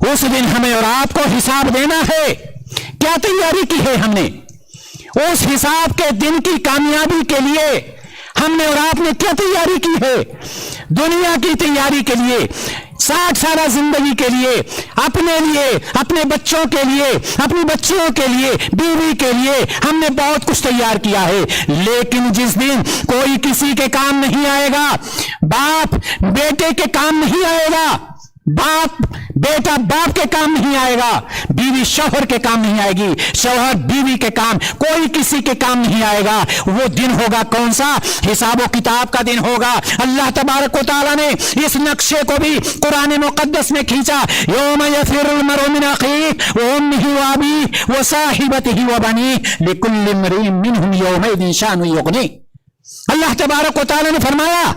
उस दिन हमें और आपको हिसाब देना है। क्या तैयारी की है हमने? उस हिसाब के दिन की कामयाबी के लिए हमने और आपने क्या तैयारी की है? दुनिया की तैयारी के लिए, 60 साल जिंदगी के लिए, अपने लिए, अपने बच्चों के लिए, अपनी बच्चियों के लिए, बीवी के लिए हमने बहुत कुछ तैयार किया है। लेकिन जिस दिन कोई किसी के काम नहीं आएगा, बाप बेटे के काम नहीं आएगा, बाप बेटा बाप के काम नहीं आएगा, बीवी शौहर के काम नहीं आएगी, शौहर बीवी के काम, कोई किसी के काम नहीं आएगा। वो दिन होगा कौन सा? हिसाब किताब का दिन होगा। अल्लाह तबारक व तआला ने इस नक्शे को भी कुरान मुकद्दस में खींचा। यौम यफिरुल मरउ मिन अखीहि व उम्मिहि व अबीहि व साहिबतिहि व बनीहि लिकुल्लि इम्रिइन मिनहुम यौमइज़िन शानुन युग़नीह। अल्लाह तबारक व तआला ने फरमाया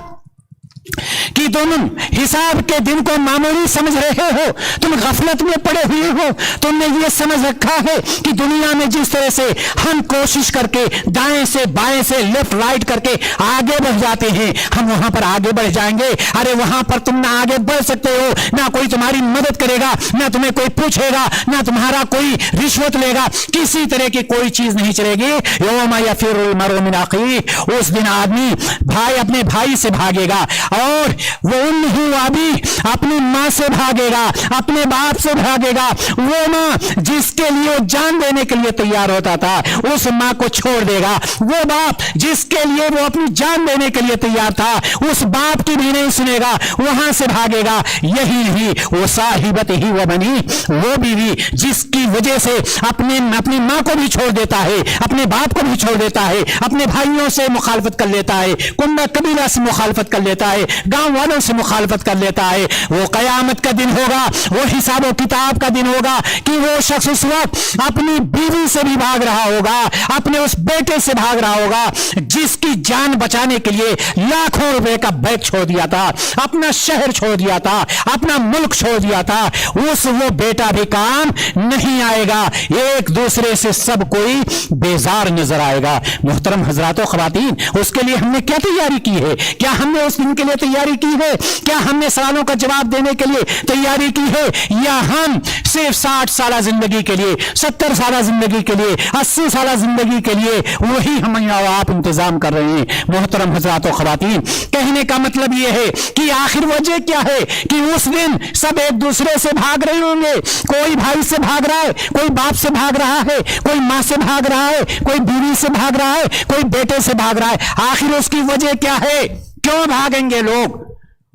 कि तुम हिसाब के दिन को मामूली समझ रहे हो, तुम गफलत में पड़े हुए हो। तुमने ये समझ रखा है कि दुनिया में जिस तरह से हम कोशिश करके दाएं से बाएं से लेफ्ट राइट करके आगे बढ़ जाते हैं, हम वहां पर आगे बढ़ जाएंगे। अरे वहां पर तुम ना आगे बढ़ सकते हो, ना कोई तुम्हारी मदद करेगा, ना तुम्हें कोई पूछेगा, ना तुम्हारा कोई रिश्वत लेगा, किसी तरह की कोई चीज नहीं चलेगी। यौम यफिरुल मरउ मिन अखीहि, उस दिन आदमी भाई अपने भाई से भागेगा, और वो उम्मिहि व अबीहि अपनी मां से भागेगा, अपने बाप से भागेगा। वो मां जिसके लिए जान देने के लिए तैयार होता था, उस मां को छोड़ देगा। वो बाप जिसके लिए वो अपनी जान देने के लिए तैयार था, उस बाप की भी नहीं सुनेगा, वहां से भागेगा। यही नहीं, वो साहिबतिहि व बनीहि, वो बीवी जिसकी वजह से अपनी मां को भी छोड़ देता है, अपने बाप को भी छोड़ देता है, अपने भाइयों से मुखालफत कर लेता है, कुंबा कबीला से मुखालफत कर लेता है, गांव वालों से मुखालफत कर लेता है। वो कयामत का दिन होगा, वो हिसाब किताब का दिन होगा कि वो शख्स उस वक्त अपनी बीवी से भी भाग रहा होगा, अपने उस बेटे से भाग रहा होगा जिसकी जान बचाने के लिए लाखों रुपए का बैग छोड़ दिया था, अपना शहर छोड़ दिया था, अपना मुल्क छोड़ दिया था। वो बेटा भी काम नहीं आएगा। एक दूसरे से सब कोई बेजार नजर आएगा। मुहतरम हजरातों ख्वातीन, उसके लिए हमने क्या तैयारी की है? क्या हमने उस दिन के लिए तैयारी की है? क्या हमने सवालों का जवाब देने के लिए तैयारी की है? या हम सिर्फ 60 साल जिंदगी के लिए, 70 साल जिंदगी के लिए, 80 साल जिंदगी के लिए वही हम आप इंतजाम कर रहे हैं? मोहतरम हज़रात व ख़वातीन, कहने का मतलब यह है कि आखिर वजह क्या है कि उस दिन सब एक दूसरे से भाग रहे होंगे। कोई भाई से भाग रहा है, कोई बाप से भाग रहा है, कोई माँ से भाग रहा है, कोई बीवी से भाग रहा है, कोई बेटे से भाग रहा है। आखिर उसकी वजह क्या है? क्यों भागेंगे लोग?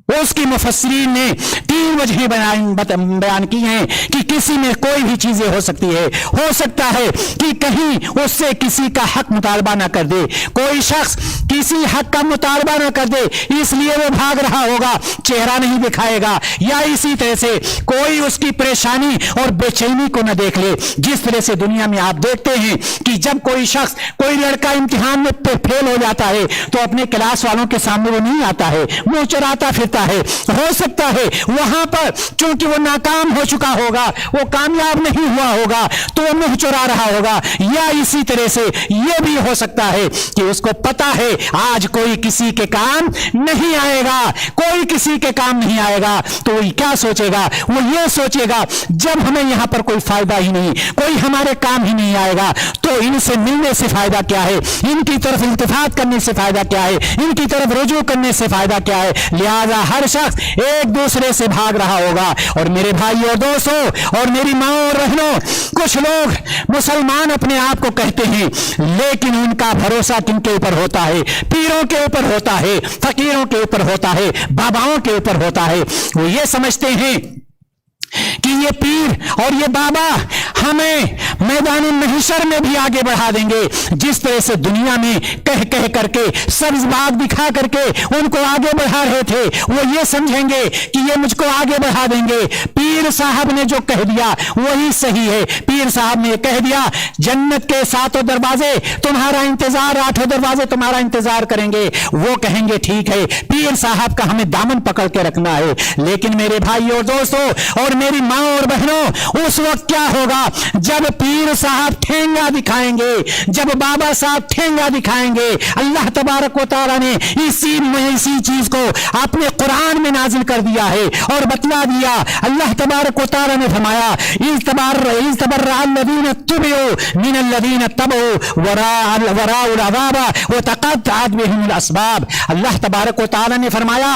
उसकी मुफस्सिरीन ने 3 वजहें बयान की हैं कि किसी में कोई भी चीजें हो सकती है। हो सकता है कि कहीं उससे किसी का हक मुतालबा ना कर दे, कोई शख्स किसी हक का मुतालबा ना कर दे, इसलिए वो भाग रहा होगा, चेहरा नहीं दिखाएगा। या इसी तरह से कोई उसकी परेशानी और बेचैनी को न देख ले। जिस तरह से दुनिया में आप देखते हैं कि जब कोई शख्स, कोई लड़का इम्तिहान में फेल हो जाता है तो अपने क्लास वालों के सामने वो नहीं आता है, मुंह चुराता फिरता है। हो सकता है वहां पर चूंकि वो नाकाम हो चुका होगा, वो कामयाब नहीं हुआ होगा, तो वो मुंह चुरा रहा होगा। या इसी तरह से ये भी हो सकता है कि उसको पता है आज कोई किसी के काम नहीं आएगा, कोई किसी के काम नहीं आएगा, तो वो क्या सोचेगा? वो ये सोचेगा जब हमें यहां पर कोई फायदा ही नहीं, कोई हमारे काम ही नहीं आएगा, तो इनसे मिलने से फायदा क्या है? इनकी तरफ इल्तिफात करने से फायदा क्या है? इनकी तरफ रुजू करने से फायदा क्या है? लिहाजा हर शख्स एक दूसरे से भाग रहा होगा। और मेरे भाई और दोस्तों और मेरी माँ और बहनों, कुछ लोग मुसलमान अपने आप को कहते हैं, लेकिन उनका भरोसा किनके ऊपर होता है? पीरों के ऊपर होता है, फकीरों के ऊपर होता है, बाबाओं के ऊपर होता है। वो ये समझते हैं कि ये पीर और ये बाबा हमें मैदान महशर में भी आगे बढ़ा देंगे। जिस तरह से दुनिया में कह कह करके सब्ज बाग दिखा करके उनको आगे बढ़ा रहे थे, वो ये समझेंगे कि ये मुझको आगे बढ़ा देंगे। पीर साहब ने जो कह दिया वही सही है। पीर साहब ने कह दिया जन्नत के 7 दरवाजे तुम्हारा इंतजार, 8 दरवाजे तुम्हारा इंतजार करेंगे। वो कहेंगे ठीक है, पीर साहब का हमें दामन पकड़ के रखना है। लेकिन मेरे भाई और दोस्तों और मेरी माँ और बहनों, उस वक्त क्या होगा जब पीर साहब ठेंगा दिखाएंगे, जब बाबा साहब ठेंगा दिखाएंगे। अल्लाह तबारक व तआला ने इसी चीज को अपने कुरान में नाजिल कर दिया है और बतला दिया। अल्लाह तबारक व तआला ने फरमाया इज़तबर्रअल्लज़ीना तुबिऊ मिनल्लज़ीना तबऊ वराउल अज़ाबा व तक़अ्तअत बिहिमुल अस्बाब। अल्लाह तबारक व तआला ने फरमाया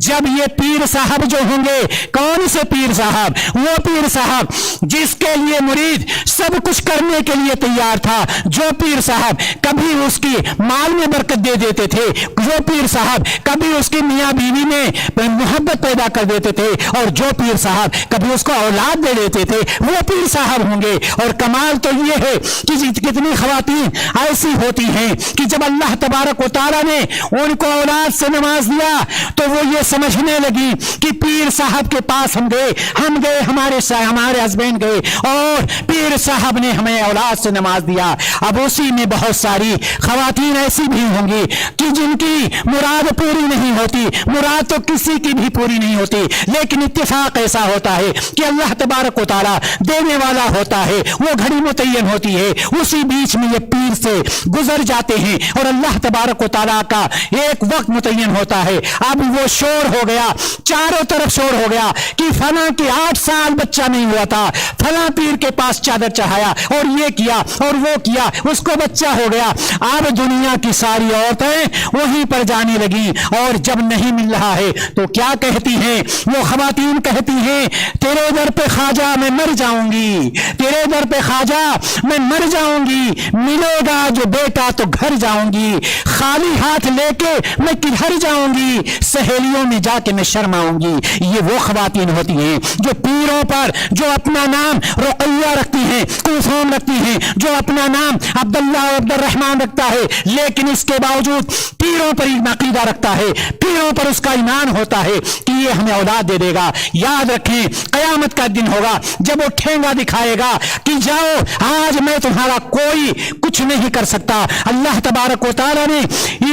जब ये पीर साहब जो होंगे, कौन से पीर साहब? वो पीर साहब जिसके लिए मुरीद सब कुछ करने के लिए तैयार था, जो पीर साहब कभी उसकी माल में बरकत दे देते थे, जो पीर साहब कभी उसकी मियाँ बीवी में मोहब्बत पैदा कर देते थे, और जो पीर साहब कभी उसको औलाद दे देते थे, वो पीर साहब होंगे। और कमाल तो ये है कि कितनी खवातीन ऐसी होती हैं कि जब अल्लाह तबारक व तआला ने उनको औलाद से नवाज दिया तो वो ये समझने लगी कि पीर साहब के पास हम गए, हमारे हस्बैंड गए और पीर साहब ने हमें औलाद से नवाज दिया। अब उसी में बहुत सारी खवातीन ऐसी भी होंगी कि जिनकी मुराद पूरी नहीं होती, मुराद तो किसी की भी पूरी नहीं होती, लेकिन इत्तेफाक ऐसा होता है कि अल्लाह तबारक व तआला देने वाला होता है, वो घड़ी मुतय्यन होती है, उसी बीच में ये पीर से गुजर जाते हैं और अल्लाह तबारक व तआला का एक वक्त मुतय्यन होता है। अब वो शोर हो गया, चारों तरफ शोर हो गया कि फला के 8 साल बच्चा नहीं हुआ था, फला पीर के पास चादर चढ़ाया और ये किया और वो किया, उसको बच्चा हो गया। अब दुनिया की सारी औरतें वहीं पर जाने लगी और जब नहीं मिल रहा है तो क्या कहती हैं वो खवातीन? कहती हैं तेरे दर पे ख्वाजा मैं मर जाऊंगी, तेरे दर पे ख्वाजा मैं मर जाऊंगी, मिलेगा जो बेटा तो घर जाऊंगी, खाली हाथ लेके मैं किधर जाऊंगी, सहेलियों में जाके मैं शर्माऊंगी। ये वो खवातीन होती हैं जो पीरों पर जो अपना नाम रुक़ैया रखती हैं, कुलसूम रखती हैं, जो अपना नाम अब्दुल्ला अब्दुर्रहमान रखता है, लेकिन इसके बावजूद पीरों पर अकीदा रखता है, पीरों पर उसका ईमान होता है कि ये हमें औलाद दे देगा। याद रखें कयामत का दिन होगा जब वो ठेंगा दिखाएगा कि जाओ आज मैं तुम्हारा कोई कुछ नहीं कर सकता। अल्लाह तबारक व तआला ने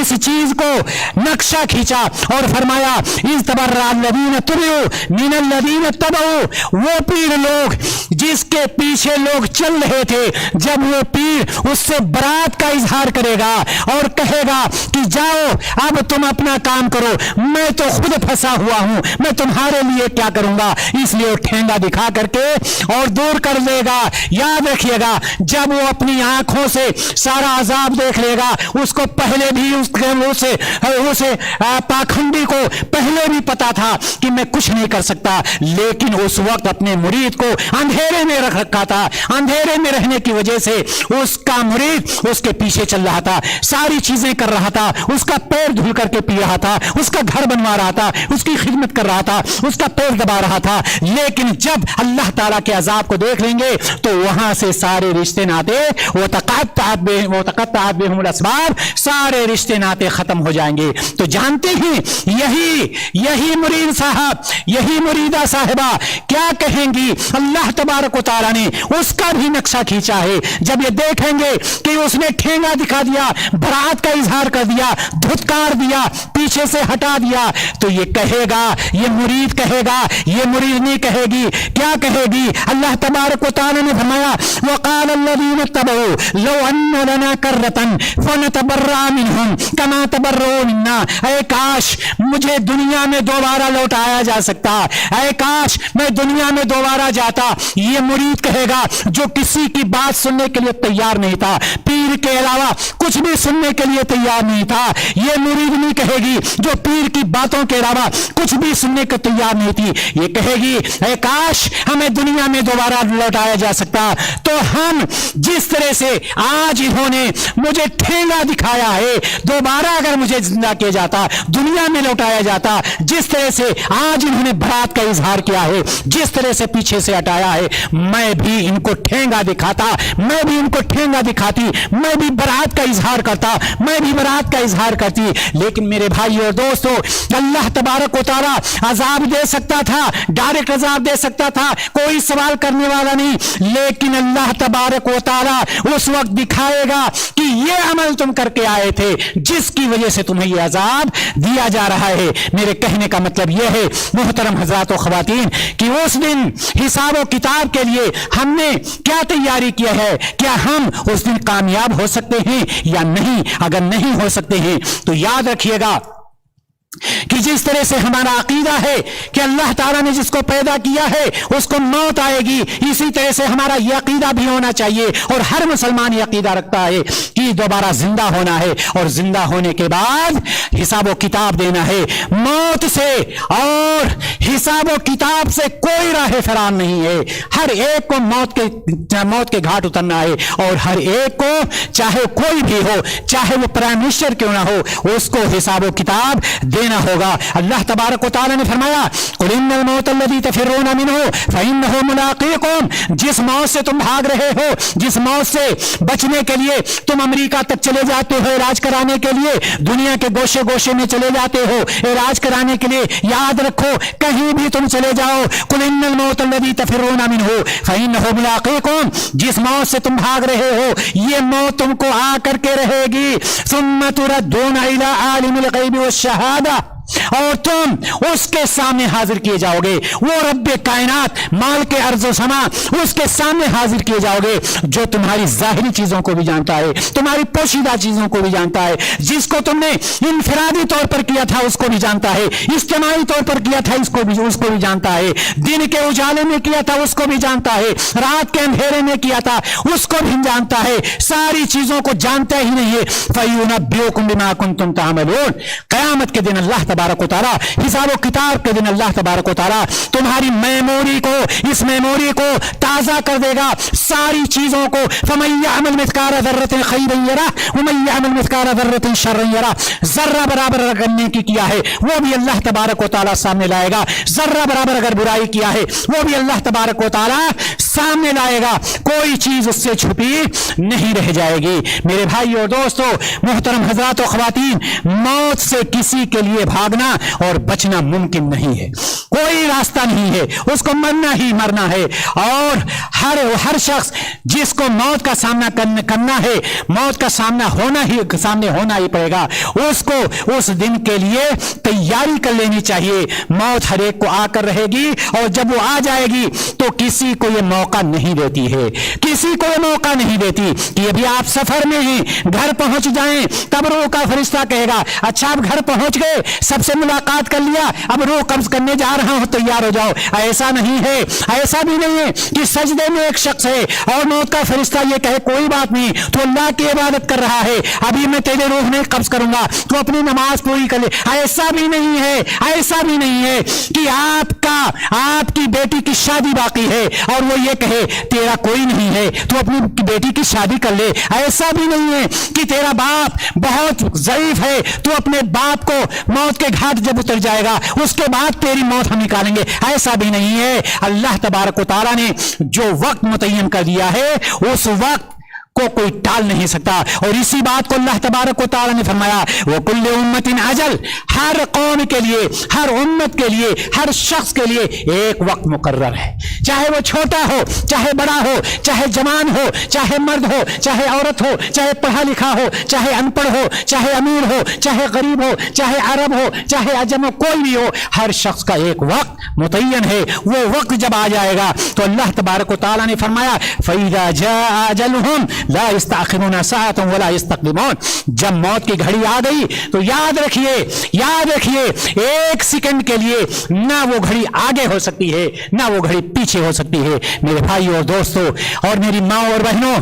इस चीज को नक्शा खींचा और फरमाया इज़तबर्रअल्लज़ीना तुबिऊ मिनल्लज़ीना तबऊ। वो पीर लोग जिसके पीछे लोग चल रहे थे, जब वो पीर उससे बरात का इजहार करेगा और कहेगा कि जाओ अब तुम अपना काम करो, मैं तो खुद फंसा हुआ हूं, मैं तुम्हारे लिए क्या करूंगा, इसलिए ठेंगा दिखा करके और दूर कर देगा। याद रखिएगा जब वो अपनी आंखों से सारा अजाब देख लेगा, उसको पहले भी उसे पाखंडी को पहले भी पता था कि मैं कुछ नहीं कर सकता, लेकिन उस वक्त अपने मुरीद को अंधेरे में रख रखा था। अंधेरे में रहने की वजह से उसका मुरीद उसके पीछे चल रहा था, सारी चीजें कर रहा था, उसका पैर धुल करके पी रहा था, उसका घर बनवा रहा था, उसकी खिदमत कर रहा था, उसका पैर दबा रहा था। लेकिन जब अल्लाह ताला के अजाब को देख लेंगे तो वहां से सारे रिश्ते नाते वो तक़अ्तअत बिहिमुल अस्बाब, सारे रिश्ते नाते खत्म हो जाएंगे। तो जानते हैं यही मुरीद साहब, यही मुरीदा साहिबा क्या कहेंगी? अल्लाह तबारक व तआला ने उसका भी नक्शा खींचा है। जब ये देखेंगे कि उसने ठेंगा दिखा दिया, बरात का इजहार कर दिया, धुतकार दिया, पीछे से हटा दिया, तो ये कहेगा, ये मुरीद कहेगा, ये मुरीद नहीं कहेगी। क्या कहेगी? अल्लाह तबारक व तआला ने फरमाया वक़ालल्लज़ीना तबऊ लौ अन्ना लना कररतन फनतबर्रा मिनहुम कमा तबर्रऊ मिन्ना। ऐ काश मुझे दुनिया में दोबारा लौटाया जा सकता, ऐ काश मैं दुनिया में दोबारा जाता। ये मुरीद कहेगा जो किसी की बात सुनने के लिए तैयार नहीं था, पीर के अलावा कुछ भी सुनने के लिए तैयार नहीं था। ये मुरीद नहीं कहेगी जो पीर की बातों के अलावा कुछ भी सुनने को तैयार नहीं थी। ये कहेगी ऐ काश हमें दुनिया में दोबारा लौटाया जा सकता, तो हम जिस तरह से आज इन्होंने मुझे ठेंगा दिखाया है, दोबारा अगर मुझे जिंदा किया जाता, दुनिया में लौटाया जाता, जिस तरह से आज इन्होंने बरात का इजहार किया है, जिस तरह से पीछे से हटाया है, मैं भी इनको ठेंगा दिखाता, मैं भी इनको ठेंगा दिखाती, मैं भी बरात का इजहार करता, मैं भी बरात का इजहार करती। लेकिन मेरे भाई और दोस्तों, अल्लाह तबारक व तआला अजाब दे सकता था, डायरेक्ट अजाब दे सकता था, कोई सवाल करने वाला नहीं, लेकिन अल्लाह तबारक व तआला उस वक्त दिखाएगा कि ये अमल तुम करके आए थे जिसकी वजह से तुम्हें ये अजाब दिया जा रहा है। मेरे कहने का मतलब यह है मोहतरम हजरात व ख़वातीन कि उस दिन हिसाब व किताब के लिए हमने क्या तैयारी किया है, क्या हम उस दिन कामयाब हो सकते हैं या नहीं। अगर नहीं हो सकते हैं तो याद रखिएगा कि जिस तरह से हमारा अकीदा है कि अल्लाह ताला ने जिसको पैदा किया है उसको मौत आएगी, इसी तरह से हमारा यह अकीदा भी होना चाहिए। और हर मुसलमान यह अकीदा रखता है कि दोबारा जिंदा होना है और जिंदा होने के बाद हिसाब व किताब देना है। मौत से और हिसाब व किताब से कोई राह फरार नहीं है। हर एक को मौत के घाट उतरना है और हर एक को, चाहे कोई भी हो, चाहे वो प्राइम मिनिस्टर क्यों ना हो, उसको हिसाब व किताब देना होगा। अल्लाह तबारक व तआला ने फरमाया कुल इन्नल मौत अल्लज़ी तफिर्रूना मिन्हु फइन्नहु मुलाक़ीकुम, जिस मौत से तुम भाग रहे हो, जिस मौत से बचने के लिए तुम अमेरिका तक चले जाते हो इलाज कराने के लिए, दुनिया के गोशे गोशे में चले जाते हो इलाज कराने के लिए, याद रखो कहीं भी तुम चले जाओ, कुल इन्नल मौत अल्लज़ी तफिर्रूना मिन्हु फइन्नहु मुलाक़ीकुम, जिस मौत से तुम भाग रहे हो ये मौत तुमको आ करके रहेगी। सुम्मा तुरद्दूना इला आलिमिल ग़ैबि वश्शहादा, और तुम उसके सामने हाजिर किए जाओगे। वो रब्बे कायनात, मालिक अर्ज़ समा, उसके सामने हाजिर किए जाओगे जो तुम्हारी जाहिरी चीजों को भी जानता है, तुम्हारी पोशीदा चीजों को भी जानता है, जिसको तुमने इनफरादी तौर पर किया था उसको भी जानता है, इज्तिमाई तौर पर किया था उसको भी जानता है, दिन के उजाले में किया था उसको भी जानता है, रात के अंधेरे में किया था उसको भी जानता है, सारी चीजों को जानता ही नहीं है। फयुनब्बिउकुम बिमा कुंतुम तअमलून, क़यामत के दिन अल्लाह तबारक व तआला, हिसाब व किताब के दिन अल्लाह तबारक व तआला तुम्हारी मेमोरी को, इस मेमोरी को ताजा कर देगा, सारी चीजों को। फमन यअमल मिस्काल ज़र्रतिन खैरन यरा वमन यअमल मिस्काल ज़र्रतिन शर्रन यरा, जर्रा बराबर अगर नेकी किया है वो भी अल्लाह तबारक व तआला सामने लाएगा, जर्रा बराबर अगर बुराई किया है वो भी अल्लाह तबारक व तआला सामने लाएगा, कोई चीज उससे छुपी नहीं रह जाएगी। मेरे भाई और दोस्तों, मोहतरम हजरात और ख़वातीन, मौत से किसी के लिए भागना और बचना मुमकिन नहीं है, कोई रास्ता नहीं है, उसको मरना ही मरना है। और हर शख्स जिसको मौत का सामना करना है, मौत का सामने होना ही पड़ेगा, उसको उस दिन के लिए तैयारी कर लेनी चाहिए। मौत हर एक को आकर रहेगी और जब वो आ जाएगी तो किसी को ये मौका नहीं देती है, किसी को ये मौका नहीं देती कि अभी आप सफर में हैं, घर पहुंच जाएं, तब रूह का फरिश्ता कहेगा अच्छा आप घर पहुंच गए, सबसे मुलाकात कर लिया, अब रूह कब्ज करने जा रहा हूं, तैयार हो जाओ। ऐसा नहीं है, ऐसा भी नहीं है कि सजदे में एक शख्स है और मौत का फरिश्ता ये कहे कोई बात नहीं, तो अल्लाह की इबादत कर रहा है, अभी मैं तेरे रूह नहीं कब्ज करूंगा, तो अपनी नमाज पूरी कर ले। ऐसा भी नहीं है, ऐसा भी नहीं है कि आपकी बेटी की शादी बाकी है और वो ये कहे तेरा कोई नहीं है तो अपनी बेटी की शादी कर ले। ऐसा भी नहीं है कि तेरा बाप बहुत ज़ईफ है तो अपने बाप को मौत के घाट जब उतर जाएगा उसके बाद तेरी मौत हम निकालेंगे, ऐसा भी नहीं है। अल्लाह तबारक व तआला ने जो वक्त मुतय्यन कर दिया है उस वक्त को कोई टाल नहीं सकता। और इसी बात को अल्लाह तबारक व तआला ने फरमाया वो कुल्लु उम्मतिन अजल, हर कौम के लिए, हर उम्मत के लिए, हर शख्स के लिए एक वक्त मुकर्रर है, चाहे वो छोटा हो, चाहे बड़ा हो, चाहे जवान हो, चाहे मर्द हो, चाहे औरत हो, चाहे पढ़ा लिखा हो, चाहे अनपढ़ हो, चाहे अमीर हो, चाहे गरीब हो, चाहे अरब हो, चाहे अजम हो, कोई भी हो, हर शख्स का एक वक्त मुतय्यन है। वो वक्त जब आ जाएगा तो अल्लाह तबारक व तआला ने फरमाया फइज़ा जाअ अजलुहुम ला यस्तअखिरूना साअतन वला यस्तक़दिमून, जब मौत की घड़ी आ गई तो याद रखिए एक सेकंड के लिए ना वो घड़ी आगे हो सकती है ना वो घड़ी पीछे हो सकती है। मेरे भाई और दोस्तों और मेरी माँ और बहनों,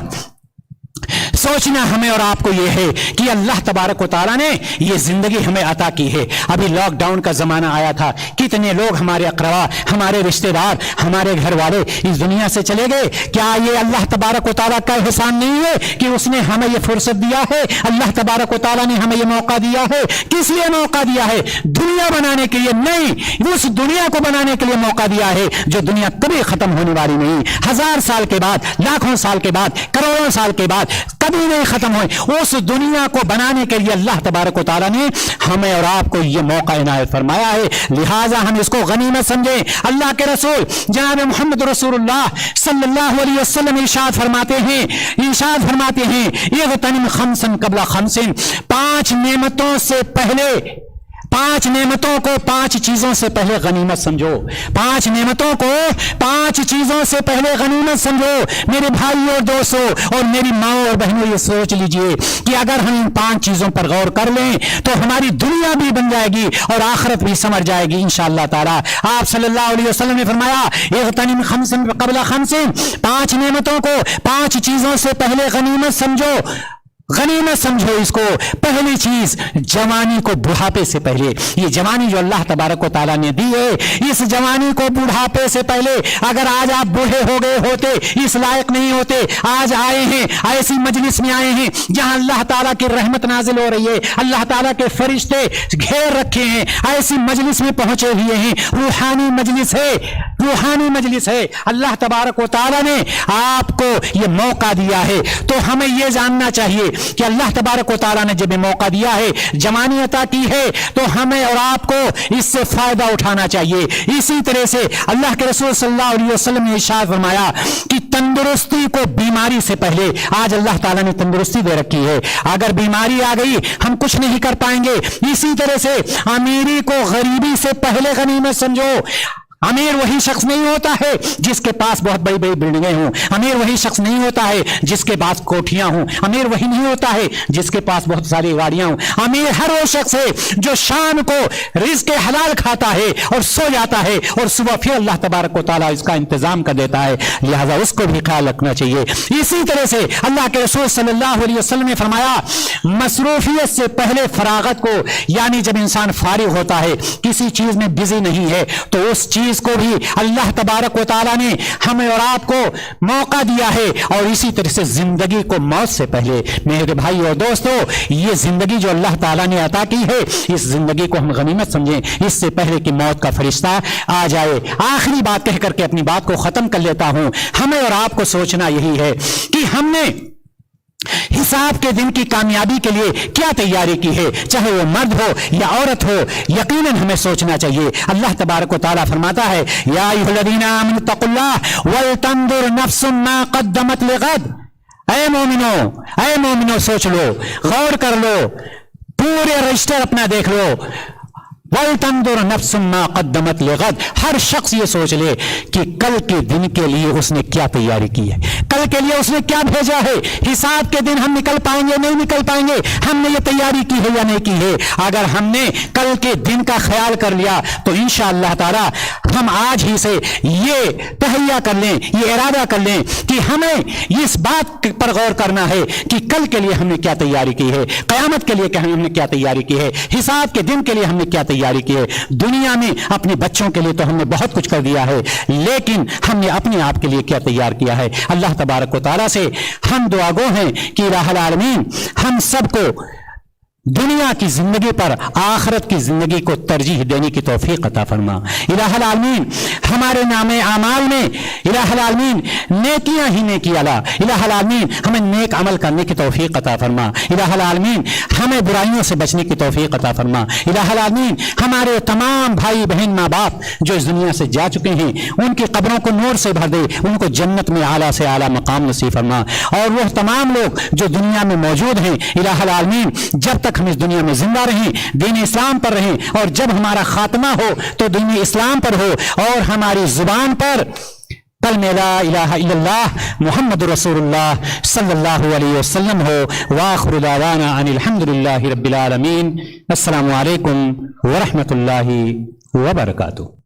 सोचना हमें और आपको यह है कि अल्लाह तबारक व तआला ने ये जिंदगी हमें अता की है। अभी लॉकडाउन का जमाना आया था, कितने लोग हमारे अकरवा, हमारे रिश्तेदार, हमारे घर वाले इस दुनिया से चले गए। क्या ये अल्लाह तबारक व तआला का एहसान नहीं है कि उसने हमें ये फुर्सत दिया है? अल्लाह तबारक व तआला ने हमें ये मौका दिया है। किस लिए मौका दिया है? दुनिया बनाने के लिए नहीं, उस दुनिया को बनाने के लिए मौका दिया है जो दुनिया कभी खत्म होने वाली नहीं। 1000 साल के बाद, लाखों साल के बाद, करोड़ों साल के बाद कभी नहीं खत्म हुए। उस दुनिया को बनाने के लिए अल्लाह तबारक व तआला ने हमें और आपको ये मौका इनायत फरमाया है, लिहाजा हम इसको गनीमत समझें। अल्लाह के रसूल जनाब मोहम्मद रसूलुल्लाह सल्लल्लाहु अलैहि वसल्लम इरशाद फरमाते हैं इग़तनिम खम्सन क़ब्ला खम्सिन, 5 नेमतों से पहले 5 नेमतों को 5 चीजों से पहले गनीमत समझो। 5 नेमतों को 5 चीजों से पहले गनीमत समझो। मेरे भाई और दोस्तों और मेरी माँ और बहनों, ये सोच लीजिए कि अगर हम इन 5 चीजों पर गौर कर लें तो हमारी दुनिया भी बन जाएगी और आखिरत भी समझ जाएगी इंशाअल्लाह ताला। आप सल्लल्लाहु अलैहि वसल्लम ने फरमाया, इग़तनिम खम्सन क़ब्ल खम्सिन, 5 नेमतों को 5 चीजों से पहले गनीमत समझो। गनीमत समझो इसको। पहली चीज, जवानी को बुढ़ापे से पहले। ये जवानी जो अल्लाह तबारक व तआला ने दी है, इस जवानी को बुढ़ापे से पहले, अगर आज आप बूढ़े हो गए होते, इस लायक नहीं होते, आज आए हैं, ऐसी मजलिस में आए हैं जहां अल्लाह ताला की रहमत नाजिल हो रही है, अल्लाह ताला के फरिश्ते घेर रखे हैं, ऐसी मजलिस में पहुंचे हुए हैं, रूहानी मजलिस है, रूहानी मजलिस है। अल्लाह तबारक व तआला ने आपको ये मौका दिया है, तो हमें ये जानना चाहिए कि अल्लाह तबारक व तआला ने जब मौका दिया है, जवानी अता की है, तो हमें और आपको इससे फायदा उठाना चाहिए। इसी तरह से अल्लाह के रसूल सल्लल्लाहु अलैहि वसल्लम ने इरशाद फरमाया कि तंदुरुस्ती को बीमारी से पहले, आज अल्लाह ताला ने तंदुरुस्ती दे रखी है, अगर बीमारी आ गई हम कुछ नहीं कर पाएंगे। इसी तरह से अमीरी को गरीबी से पहले गनीमत समझो। अमीर वही शख्स नहीं होता है जिसके पास बहुत बड़ी बड़ी बिल्डिंगें हों, अमीर वही शख्स नहीं होता है जिसके पास कोठियां हों, अमीर वही नहीं होता है जिसके पास बहुत सारी गाड़ियां हों। अमीर हर वो शख्स है जो शाम को रिज़्क़ हलाल खाता है और सो जाता है और सुबह फिर अल्लाह तबारक व तआला इसका इंतजाम कर देता है, लिहाजा उसको भी ख्याल रखना चाहिए। इसी तरह से अल्लाह के रसूल सल्लल्लाहु अलैहि वसल्लम ने फरमाया, मसरूफियत से पहले फरागत को, यानी जब इंसान फारिग होता है, किसी चीज में बिजी नहीं है, तो उस चीज को भी अल्लाह तबारक व तआला ने हमें और आपको मौका दिया है। और इसी तरह से जिंदगी को मौत से पहले, मेरे भाई और दोस्तों, ये जिंदगी जो अल्लाह ताला ने अता की है, इस जिंदगी को हम गनीमत समझें, इससे पहले कि मौत का फरिश्ता आ जाए। आखिरी बात कह करके अपनी बात को खत्म कर लेता हूं। हमें और आपको सोचना यही है कि हमने हिसाब के दिन की कामयाबी के लिए क्या तैयारी की है, चाहे वो मर्द हो या औरत हो, यकीनन हमें सोचना चाहिए। अल्लाह तबारक व तआला फरमाता है, या अय्युहल्लज़ीना आमनु तक़ुल्लाह वल तंजुर नफ्सुम मा क़द्दमत लिग़द। ऐ मोमिनो सोच लो, गौर कर लो, पूरे रजिस्टर अपना देख लो। वल तंजुर नफ्सुम मा क़द्दमत लिग़द, हर शख्स ये सोच ले कि कल के दिन के लिए उसने क्या तैयारी की है, कल के लिए उसने क्या भेजा है। हिसाब के दिन हम निकल पाएंगे नहीं निकल पाएंगे, हमने ये तैयारी की है या नहीं की है। अगर हमने कल के दिन का ख्याल कर लिया तो इंशाअल्लाह ताला हम आज ही से ये तहैया कर लें, ये इरादा कर लें कि हमें इस बात पर गौर करना है कि कल के लिए हमने क्या तैयारी की है, क़यामत के लिए हमने क्या तैयारी की है, हिसाब के दिन के लिए हमने क्या तैयारी की है। दुनिया में अपने बच्चों के लिए तो हमने बहुत कुछ कर दिया है, लेकिन हमने अपने आप के लिए क्या तैयार किया है। अल्लाह तबारक व तआला से हम दुआगो हैं कि इलाहुल आलमीन हम सबको दुनिया की जिंदगी पर आखिरत की जिंदगी को तरजीह देने की तौफीक अता फरमा। इलाहुल आलमीन हमारे नामे आमाल में इलाहुल आलमीन नेकियां ही नेकी अला, इलाहुल आलमीन हमें नेक अमल करने की तौफीक अता फरमा। इलाहुल आलमीन हमें बुराइयों से बचने की तौफीक अता फरमा। इलाहुल आलमीन हमारे तमाम भाई बहन माँ बाप जो इस दुनिया से जा चुके हैं, उनकी कब्रों को नूर से भर दे, उनको जन्नत में आला से आला मकाम नसीब फरमा। और वो तमाम लोग जो दुनिया में मौजूद हैं, इलाहुल आलमीन जब तक हम इस दुनिया में जिंदा रहें, दीन इस्लाम पर रहें, और जब हमारा खात्मा हो तो दीन इस्लाम पर हो और हमारी जुबान पर कलमे ला इलाहा इल्लल्लाह मुहम्मदुर रसूलुल्लाह सल्लल्लाहु अलैहि वसल्लम हो। व आखिरु दावाना अनिल हम्दुलिल्लाहि रब्बिल आलमीन। अस्सलामु अलैकुम व रहमतुल्लाहि व बरकातुहू।